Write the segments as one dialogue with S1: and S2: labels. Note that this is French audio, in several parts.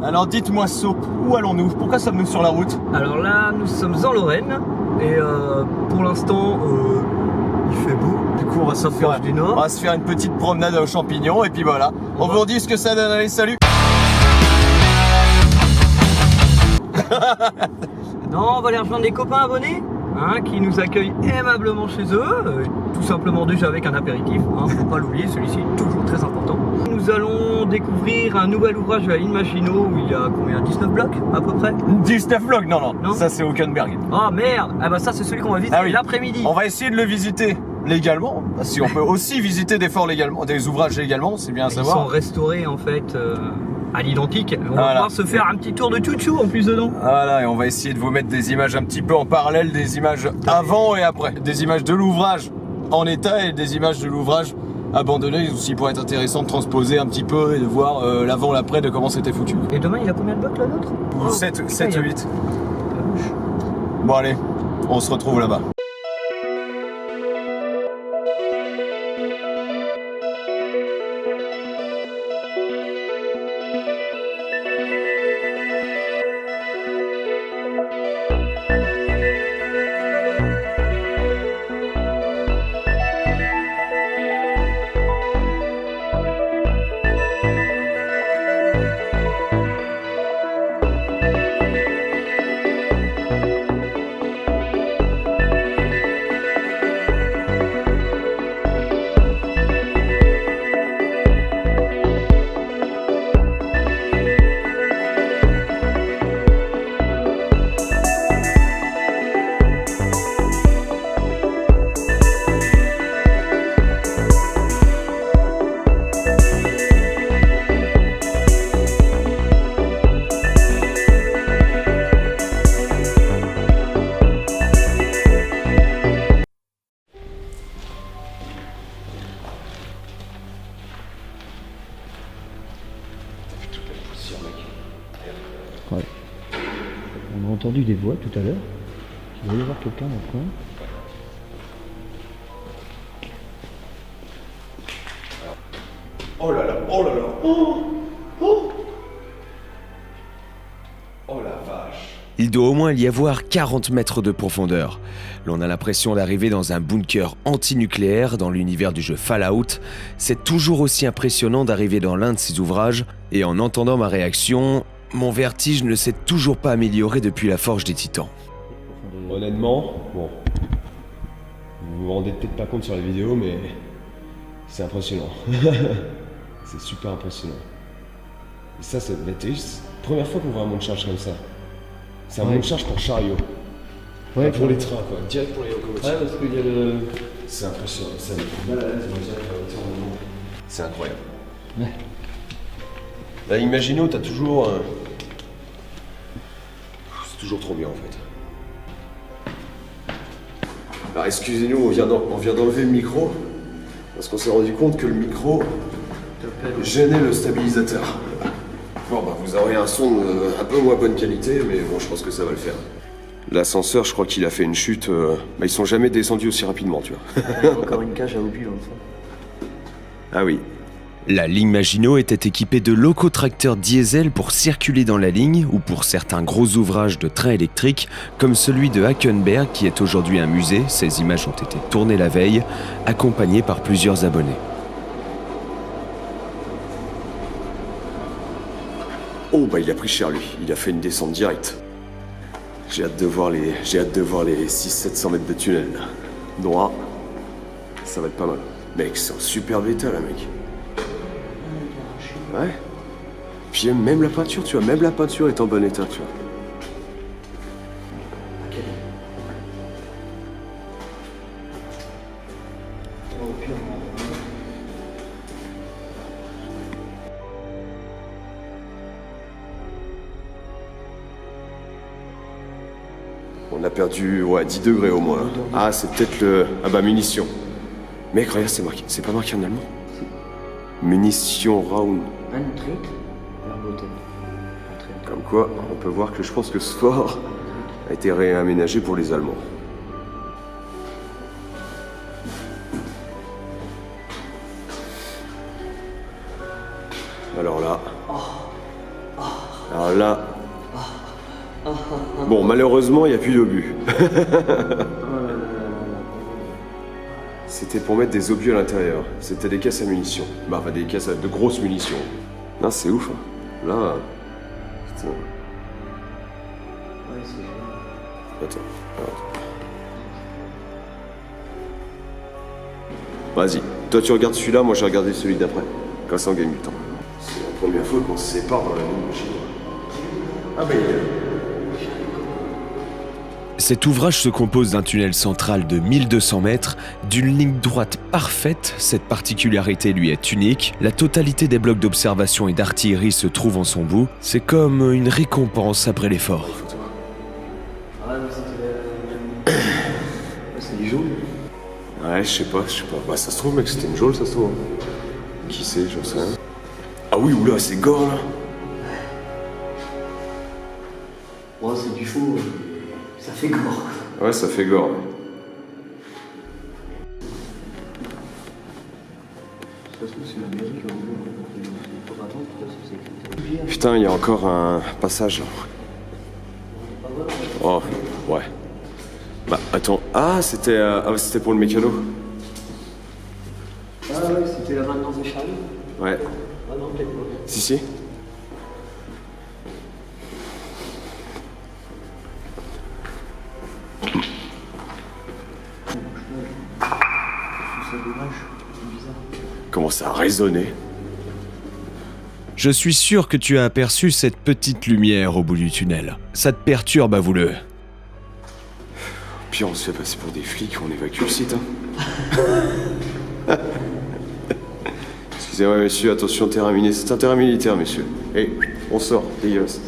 S1: Alors dites-moi Soap, où allons-nous? Pourquoi sommes-nous sur la route?
S2: Alors là, nous sommes en Lorraine et pour l'instant, il fait beau.
S1: Du coup, on va se faire une petite promenade aux champignons et puis voilà. On vous dit ce que ça donne. Allez, salut.
S2: Non, on va aller rejoindre des copains abonnés qui nous accueillent aimablement chez eux, tout simplement déjà avec un apéritif, faut pas l'oublier, celui-ci est toujours très important. Nous allons découvrir un nouvel ouvrage à Imagino où il y a combien, 19 blocs à peu près?
S1: 19 blocs, non, ça c'est Hockenberg.
S2: Ah merde, ah bah ça c'est celui qu'on va visiter l'après-midi.
S1: On va essayer de le visiter légalement, parce qu'on peut aussi visiter des forts légalement, des ouvrages légalement, c'est bien à savoir.
S2: Ils sont restaurés en fait à l'identique. On va pouvoir se faire un petit tour de chouchou en plus dedans.
S1: Voilà, et on va essayer de vous mettre des images un petit peu en parallèle, des images avant et après. Des images de l'ouvrage en état et des images de l'ouvrage abandonné, aussi pour être intéressant de transposer un petit peu et de voir l'avant, l'après de comment c'était foutu.
S2: Et demain, il a combien de blocs là l'autre?
S1: 7 ou 8. Bon allez, on se retrouve là-bas.
S2: Ouais. On a entendu des voix tout à l'heure. Il va y avoir quelqu'un dans le coin.
S1: Oh là là, oh là là, oh, oh, oh la vache.
S3: Il doit au moins y avoir 40 mètres de profondeur. L'on a l'impression d'arriver dans un bunker antinucléaire dans l'univers du jeu Fallout. C'est toujours aussi impressionnant d'arriver dans l'un de ces ouvrages, et en entendant ma réaction, mon vertige ne s'est toujours pas amélioré depuis la forge des titans.
S4: Honnêtement, bon, vous vous rendez peut-être pas compte sur la vidéo, mais c'est impressionnant. C'est super impressionnant. Et ça, c'est la première fois qu'on voit un monde charge comme ça. C'est un monde charge pour chariot. Ouais, pour les trains, quoi. Direct pour les locomotives. Ouais, parce qu'il y a le... C'est impressionnant. Ça me mal à l'aise, c'est incroyable. Ouais. Là, Imagino, t'as toujours... C'est toujours trop bien, en fait. Alors, excusez-nous, on vient d'enlever le micro, parce qu'on s'est rendu compte que le micro gênait le stabilisateur. Bon, bah, vous aurez un son un peu moins bonne qualité, mais bon, je pense que ça va le faire. L'ascenseur, je crois qu'il a fait une chute. Bah, ils sont jamais descendus aussi rapidement, tu vois.
S2: Il y a encore une cage à obus dans le fond.
S3: Ah oui. La ligne Maginot était équipée de locotracteurs diesel pour circuler dans la ligne ou pour certains gros ouvrages de trains électriques, comme celui de Hackenberg qui est aujourd'hui un musée. Ces images ont été tournées la veille, accompagnées par plusieurs abonnés.
S4: Oh, bah, il a pris cher, lui. Il a fait une descente directe. J'ai hâte de voir les 600-700 mètres de tunnel, là. Droit. Ça va être pas mal. Mec, c'est en superbe état, là, mec. Ouais. Puis même la peinture, tu vois, même la peinture est en bon état, tu vois. On a perdu, 10 degrés au moins. Ah, c'est peut-être le... Ah bah, munitions. Mec, regarde, c'est pas marqué en allemand. Munitions Raum. Comme quoi, on peut voir que je pense que ce fort a été réaménagé pour les Allemands. Alors là... Alors là... Bon, malheureusement, il n'y a plus d'obus. C'était pour mettre des obus à l'intérieur. C'était des caisses à munitions. Bah, enfin, des caisses de grosses munitions. Non, c'est ouf. Hein. Là... Putain.
S2: Ouais, c'est génial.
S4: Attends. Vas-y. Toi, tu regardes celui-là, moi, j'ai regardé celui d'après. Comme ça, on gagne du temps. C'est la première fois qu'on se sépare dans la même machine. Ah, bah,
S3: Cet ouvrage se compose d'un tunnel central de 1200 mètres, d'une ligne droite parfaite, cette particularité lui est unique, la totalité des blocs d'observation et d'artillerie se trouve en son bout, c'est comme une récompense après l'effort.
S2: Ah, mais c'était... c'est du jaune.
S4: Ouais, je sais pas. Bah, ça se trouve, mec, c'était une geôle, ça se trouve. Qui sait, j'en sais rien. Ah oui, oula, c'est gore, là.
S2: Bon, c'est du faux. Ça fait gore.
S4: Ouais, ça fait gore. Putain, il y a encore un passage, là. Oh, ouais. Bah, attends. Ah, c'était c'était pour le mécano.
S2: Ah ouais, c'était la maintenance des chariots.
S4: Ouais.
S2: Ah non, peut-être pas.
S4: Si. Comment ça a résonné?
S3: Je suis sûr que tu as aperçu cette petite lumière au bout du tunnel. Ça te perturbe, avoue-le.
S4: Puis on se fait passer pour des flics, on évacue le site, hein. Excusez-moi, monsieur, attention, terrain miné. C'est un terrain militaire, monsieur. Et on sort, dégueulasse.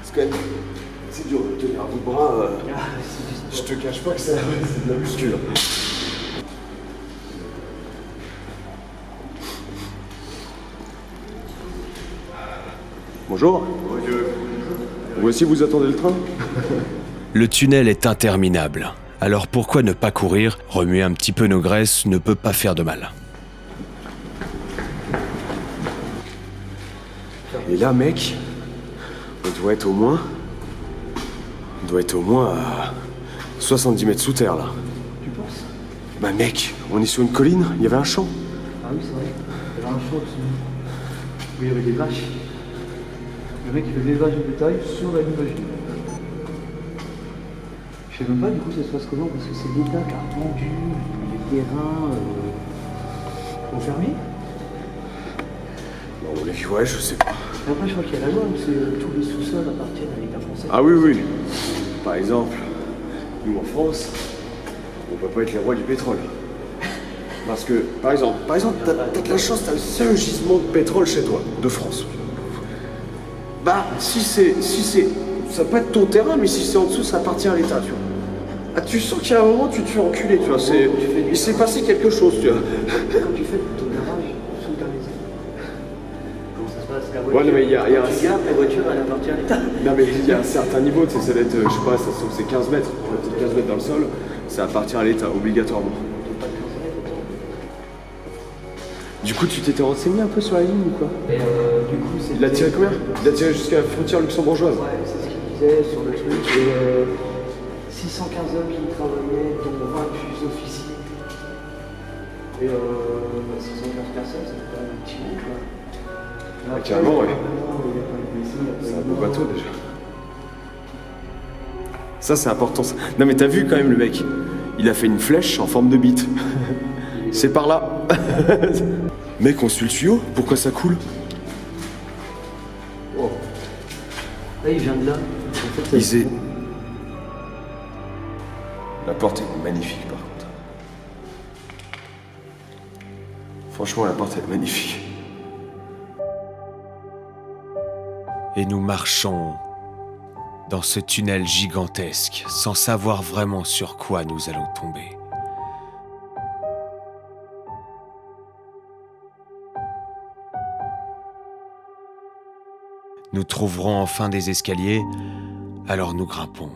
S4: C'est quand même... C'est dur de tenir vos bras. Je te cache pas que c'est de la muscule. Bonjour. Vous aussi, vous attendez le train?
S3: Le tunnel est interminable. Alors pourquoi ne pas courir? Remuer un petit peu nos graisses ne peut pas faire de mal.
S4: Et là, mec, on doit être au moins à 70 mètres sous terre, là.
S2: Tu penses?
S4: Bah mec, on est sur une colline, il y avait un champ.
S2: Ah oui, c'est vrai. Il y avait un champ dessus. Où il y avait des vaches. Le mec, il fait l'élevage de bétail sur la ligne. Je sais même pas du coup ça se passe comment, parce que c'est l'État qui a vendu les terrains aux fermiers.
S4: Bon, ouais, je sais pas.
S2: Et après, je crois qu'il y a la loi où tous les sous-sols appartiennent à l'État français.
S4: Ah oui. Par exemple, nous en France, on peut pas être les rois du pétrole. Parce que, par exemple, t'as de la chance, t'as le seul gisement de pétrole chez toi, de France. Bah, si c'est, ça peut être ton terrain, mais si c'est en dessous, ça appartient à l'État, tu vois. Ah, tu sens qu'il y a un moment, tu te fais enculer, tu vois. Il s'est passé quelque chose, tu vois.
S2: Quand tu fais ton garage sous ta maison, comment ça se passe? La voiture,
S4: Ouais, non, mais il y a
S2: tu gardes, la voiture, elle appartient à l'État.
S4: Non, mais il y a un certain niveau, tu sais, ça va être, je sais pas, ça se trouve, c'est 15 mètres. Peut-être 15 mètres dans le sol, ça appartient à l'État, obligatoirement. Du coup, tu t'étais renseigné un peu sur la ligne ou quoi?
S2: Et du coup, c'est.
S4: Il a tiré combien? Il a tiré jusqu'à la frontière luxembourgeoise.
S2: Ouais, c'est ce qu'il disait sur le truc. Et 615 hommes qui y travaillaient, dont 28 officiers. Et 615 personnes, ça fait quand même un petit monde, quoi.
S4: Ah, carrément, ouais.
S2: C'est
S4: C'est un beau bateau déjà. Ça, c'est important. Ça. Non, mais t'as vu quand même le mec? Il a fait une flèche en forme de bite. C'est par là. Mec, on suit le tuyau? Pourquoi ça coule?
S2: Oh. Là, il vient de là. En fait,
S4: La porte est magnifique par contre. Franchement, la porte est magnifique.
S3: Et nous marchons dans ce tunnel gigantesque sans savoir vraiment sur quoi nous allons tomber. Nous trouverons enfin des escaliers, alors nous grimpons.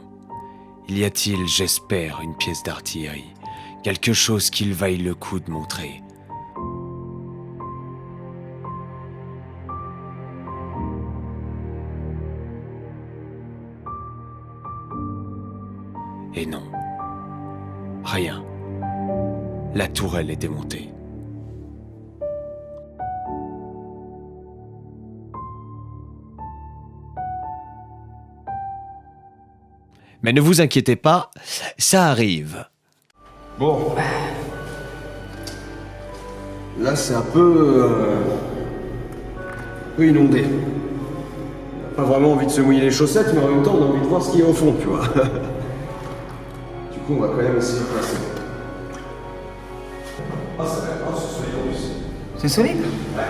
S3: Y a-t-il, j'espère, une pièce d'artillerie, quelque chose qu'il vaille le coup de montrer? Et non. Rien. La tourelle est démontée. Mais ne vous inquiétez pas, ça arrive.
S1: Bon. Là, c'est un peu inondé. On n'a pas vraiment envie de se mouiller les chaussettes, mais en même temps, on a envie de voir ce qu'il y a au fond, tu vois. Du coup, on va quand même essayer de passer. Ah, ça va pas, c'est solide en plus.
S2: C'est solide?
S1: Ouais.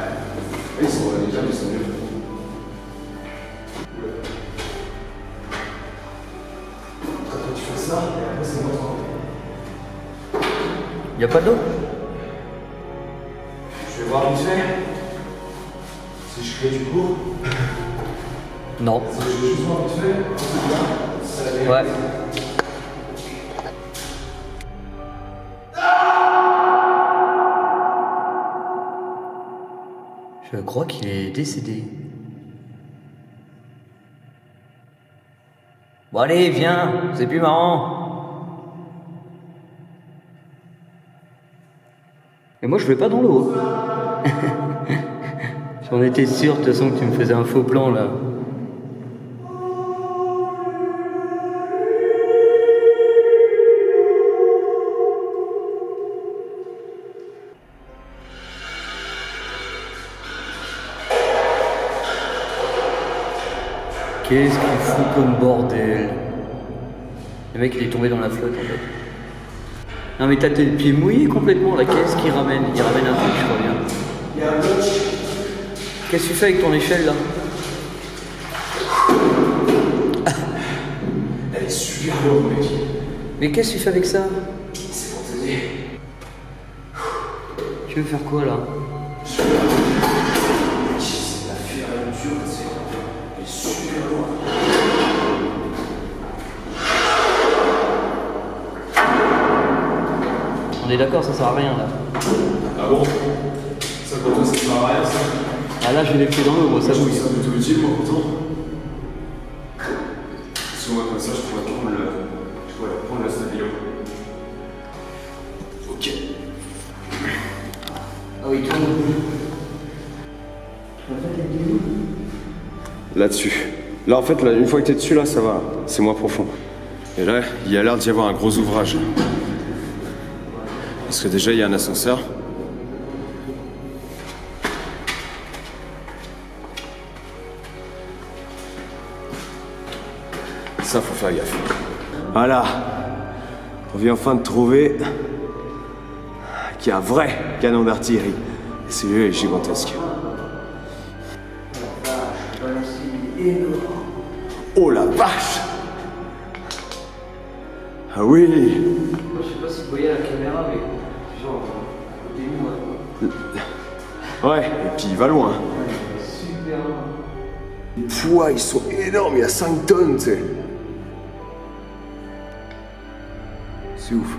S1: Oui, ça va déjà, mais c'est mieux. Quand tu fais ça, et après, c'est moi.
S2: Y'a pas d'eau?
S1: Je vais voir vite fait. Si je crée du coup.
S2: Non.
S1: Je vais juste voir vite fait.
S2: Ouais. Je crois qu'il est décédé. Bon allez, viens, c'est plus marrant. Et moi je vais pas dans l'eau. J'en étais sûr de toute façon que tu me faisais un faux plan là. Qu'est-ce qu'il fout comme bordel? Le mec il est tombé dans la flotte en fait. Non mais t'as tes pieds mouillés complètement là, qu'est-ce qu'il ramène? Il ramène un truc je crois bien.
S1: Il y a un bloc.
S2: Qu'est-ce que tu fais avec ton échelle là?
S1: Elle est super lourde, mec.
S2: Mais qu'est-ce que tu fais avec ça?
S1: C'est pour t'aider.
S2: Tu veux faire quoi là?
S1: C'est la fière aventure, c'est. Elle est super lourde.
S2: On est d'accord, ça sert à rien là.
S1: Ah bon? Ça pour toi, ça sert à rien, ça?
S2: Ah là j'ai les pieds dans l'eau, moi ça
S1: Je trouve
S2: bouille.
S1: ça plutôt utile, moi, pourtant. Si moi, comme ça, je pourrais prendre le stabilo. Ok.
S2: Ah oui, tourne.
S1: Là-dessus. Là, en fait, là, une fois que t'es dessus, là, ça va. C'est moins profond. Et là, il y a l'air d'y avoir un gros ouvrage. Parce que déjà, il y a un ascenseur. Ça, faut faire gaffe. Voilà. On vient enfin de trouver qu'il y a un vrai canon d'artillerie. Et celui-là est gigantesque. Oh la vache! Ah oui!
S2: Je sais pas si vous voyez la caméra, mais genre, côté nous,
S1: Ouais, et puis il va loin.
S2: super.
S1: Les poids, ils sont énormes, il y a 5 tonnes, tu sais. C'est ouf.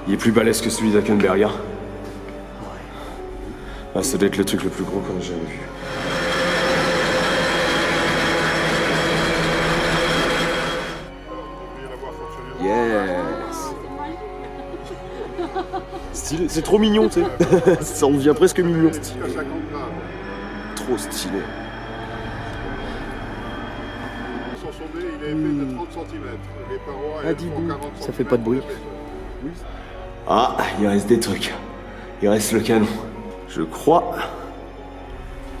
S1: Il est plus balèze que celui d'Hackenberger. Ah, ça doit être le truc le plus gros qu'on ait jamais vu. Yes. Stylé, c'est trop mignon, tu sais. Ça en devient presque mignon. Trop stylé.
S5: Son sondé, il est épais de 30 cm. Les parois, elles font 40 cm.
S2: Ça fait pas de bruit.
S1: Ah, il reste des trucs. Il reste le canon. Je crois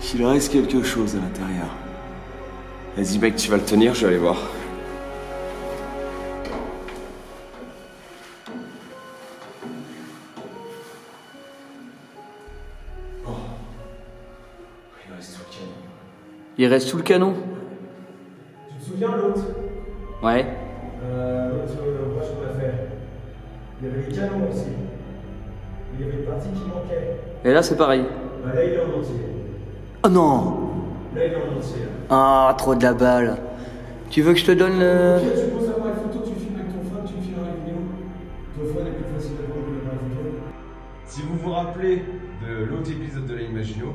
S1: qu'il reste quelque chose à l'intérieur. Vas-y mec, tu vas le tenir, je vais aller voir. Oh. Il reste tout le canon.
S2: Il reste sous le canon?
S6: Tu te souviens l'autre
S2: Ouais.
S6: L'autre ouvrage qu'on a fait. Il y avait les canons aussi. Il y avait une partie qui manquait.
S2: Et là c'est pareil.
S6: Bah là il est en entier.
S2: Oh non!
S6: Là il est en entier.
S2: Ah, trop de la balle. Tu veux que je te donne le...
S6: Ok, tu poses l'appareil photo, tu filmes avec ton phone, tu filmes la vidéo. Ton phone est plus facile à prendre que l'appareil photo.
S1: Si vous vous rappelez de l'autre épisode de l'Imagino,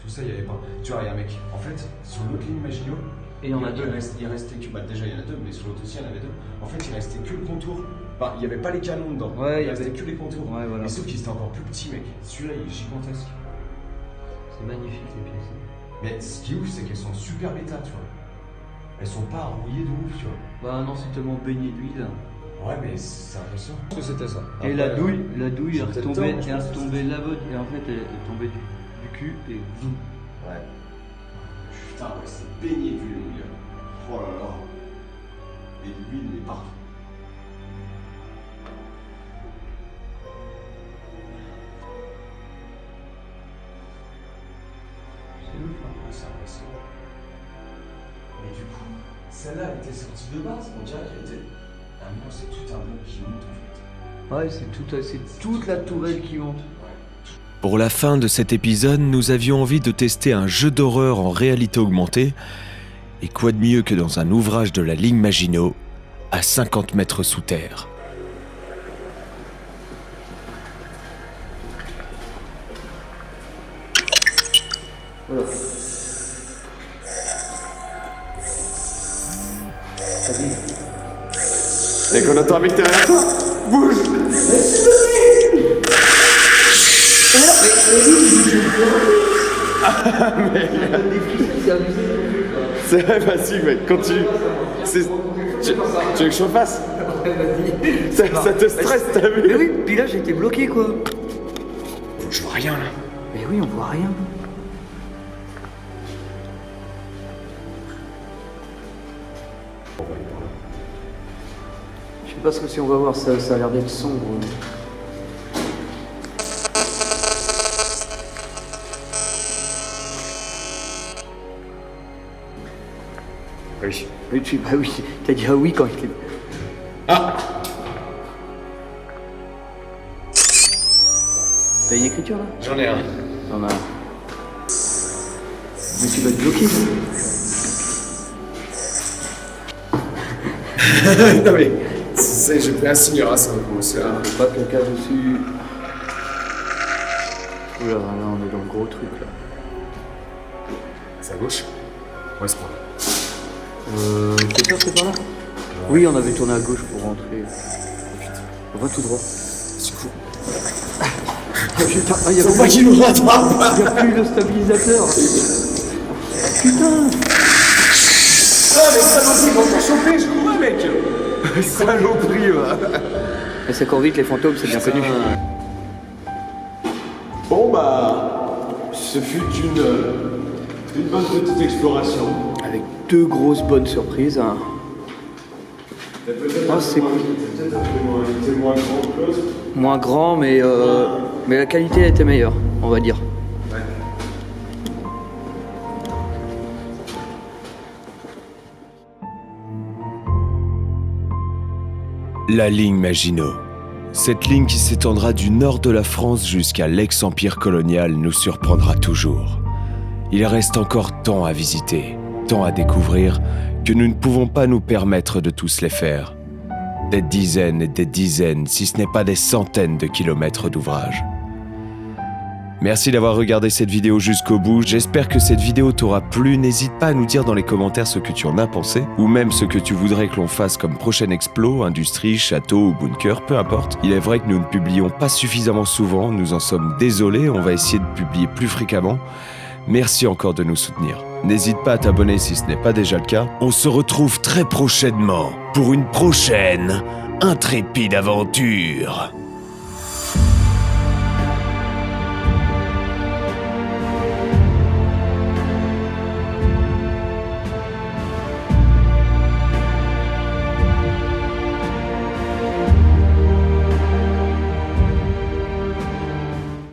S1: tout ça il n'y avait pas. Tu vois, regarde mec, en fait, sur l'autre ligne Maginot,
S2: Et il y en a deux.
S1: Il restait que, bah déjà il y en a deux, mais sur l'autre aussi il y en avait deux. En fait il restait que le contour. Enfin, il n'y avait pas les canons dedans.
S2: Ouais,
S1: il restait que les contours.
S2: Ouais, voilà.
S1: Mais sauf qu'il était encore plus petit, mec. Celui-là il est gigantesque.
S2: C'est magnifique ces pièces.
S1: Mais ce qui est ouf, c'est qu'elles sont super bêta, tu vois. Elles sont pas rouillées de ouf, tu vois.
S2: Bah non, c'est tellement baigné d'huile.
S1: Ouais, mais c'est impressionnant. Je pense que c'était ça.
S2: Et la douille est retombée,
S1: je pense que c'est
S2: là-bas, et en fait elle est tombée du cul et zoom.
S1: Ouais. Putain, ouais, c'est baigné d'huile, mon gars. Oh là là. Et l'huile, mais partout.
S2: C'est ouf, hein.
S1: Ouais, c'est impressionnant. Mais du coup, celle-là, elle était sortie de base. On dirait qu'elle était. Ah non, c'est tout un bloc qui monte en fait.
S2: Ouais, c'est toute la tourelle qui monte.
S3: Pour la fin de cet épisode, nous avions envie de tester un jeu d'horreur en réalité augmentée. Et quoi de mieux que dans un ouvrage de la ligne Maginot, à 50 mètres sous terre.
S2: Voilà.
S1: Et qu'on attend un mec derrière toi. Bouge. C'est vrai, facile, mec. Continue. Tu veux que je refasse? Ça te stresse, t'as vu?
S2: Mais oui, puis là j'étais bloqué quoi.
S1: Je vois rien là.
S2: Mais oui, on voit rien. Je sais pas ce que si on va voir, ça a l'air d'être sombre.
S1: Oui.
S2: Oui, bah oui, t'as dit ah oui quand je t'ai...
S1: Ah.
S2: T'as une écriture là?
S1: J'en ai un.
S2: T'en as un. Mais tu vas te bloquer là.
S1: Non mais, j'ai pris un signe ça va commencer à...
S2: Pas quelqu'un dessus. Oula, là on est dans le gros truc là.
S1: C'est à gauche? Ouais, c'est pas là.
S2: T'es sûr que c'est par là? Oui, on avait tourné à gauche pour rentrer. On va tout droit.
S1: C'est cool.
S2: Putain, ah, y a
S1: Faut pas qu'il nous rattrape.
S2: y a plus le stabilisateur. Putain.
S1: Ah mais saloperie, on t'a chopé, je crois mec. Saloperie, va.
S2: Et ça court vite les fantômes, c'est bien connu.
S1: Bon bah, ce fut une bonne petite exploration.
S2: Avec deux grosses bonnes surprises. Hein. Oh, c'est cool.
S1: Peut-être moins grand que l'autre.
S2: Moins grand, mais la qualité était meilleure, on va dire.
S3: La ligne Maginot. Cette ligne qui s'étendra du nord de la France jusqu'à l'ex-empire colonial nous surprendra toujours. Il reste encore tant à visiter, tant à découvrir, que nous ne pouvons pas nous permettre de tous les faire. Des dizaines et des dizaines, si ce n'est pas des centaines de kilomètres d'ouvrages. Merci d'avoir regardé cette vidéo jusqu'au bout. J'espère que cette vidéo t'aura plu. N'hésite pas à nous dire dans les commentaires ce que tu en as pensé, ou même ce que tu voudrais que l'on fasse comme prochain explo, industrie, château ou bunker, peu importe. Il est vrai que nous ne publions pas suffisamment souvent, nous en sommes désolés, on va essayer de publier plus fréquemment. Merci encore de nous soutenir. N'hésite pas à t'abonner si ce n'est pas déjà le cas. On se retrouve très prochainement pour une prochaine intrépide aventure.